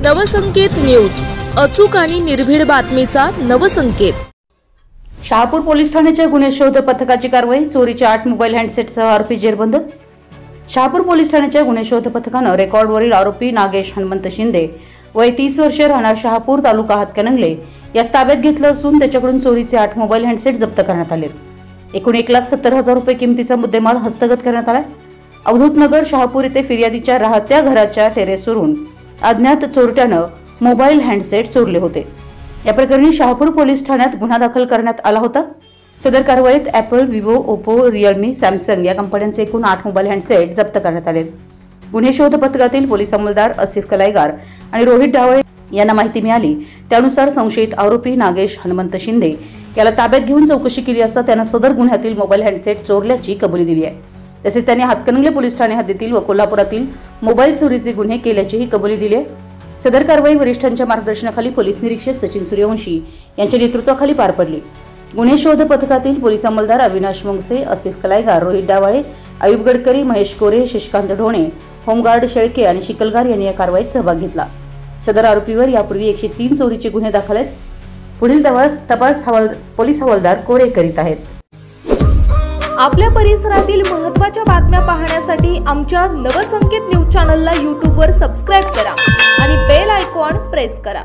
Navsanket news, अचूक आणि निर्भीड बातमीचा नवसंकेत। शहापूर पोलीस ठाण्याच्या गुन्हे शोध पथकाची कारवाई। चोरीचे 8 मोबाईल हँडसेटसह आरोपी जेरबंद। शहापूर पोलीस ठाण्याच्या गुन्हे शोध पथकाने रेकॉर्डवरील आरोपी नागेश हनुमंत शिंदे वय 30 वर्षे राहणार शहापूर तालुका हातकणंगले यास ताब्यात घेतलं असून त्याच्याकडून चोरीचे 8 मोबाईल हँडसेट जप्त करण्यात आले। एकूण 1,70,000 रुपये किमतीचा मुद्देमाल हस्तगत करण्यात आला। अवधूत नगर शहापूर येथे फिर्यादीच्या राहत्या घराच्या टेरेसवरून अज्ञात चोरट्यानं मोबाईल हँडसेट चोरले होते। या प्रकरणी शहापूर पोलीस ठाण्यात गुन्हा दाखल करण्यात आला होता। सदर कारवाईत Apple, Vivo, Oppo, Realme, Samsung या कंपन्यांचे एकूण 8 मोबाईल हँडसेट जप्त करण्यात आले। गुन्हे शोध पथकातील पोलीस अंमलदार आसिफ कलाईगार आणि रोहित ढावळे यांना माहिती मिळाली, त्यानुसार संशयित आरोपी नागेश हनुमंत शिंदे याला ताब्यात घेऊन चौकशी केली असता त्यानं सदर गुन्ह्यातील मोबाईल हँडसेट चोरल्याची कबुली दिली आहे। तसेच त्यांनी हातकणंगले पोलीस ठाणे हद्दीतील व कोल्हापुरातील मोबाईल चोरीचे गुन्हे केल्याचीही कबुली दिली आहे। सदर कारवाई वरिष्ठांच्या मार्गदर्शनाखाली पोलीस निरीक्षक सचिन सूर्यवंशी यांच्या नेतृत्वाखाली पार पडली। गुन्हे शोध पथकातील पोलीस अंमलदार अविनाश मुंगसे, आसिफ कलाईगार, रोहित ढावळे, आयुब गडकरी, महेश कोरे, शशिकांत ढोणे, होमगार्ड शेळके आणि शिकलगार यांनी या कारवाईत सहभाग घेतला। सदर आरोपीवर यापूर्वी 103 चोरीचे गुन्हे दाखल आहेत। पुढील तपास पोलीस हवालदार कोरे करीत आहेत। आपल्या परिसरातील महत्त्वाच्या बातम्या पाहण्यासाठी आमच्या नवसंकेत न्यूज चॅनलला YouTube वर सबस्क्राइब करा आणि बेल आयकॉन प्रेस करा।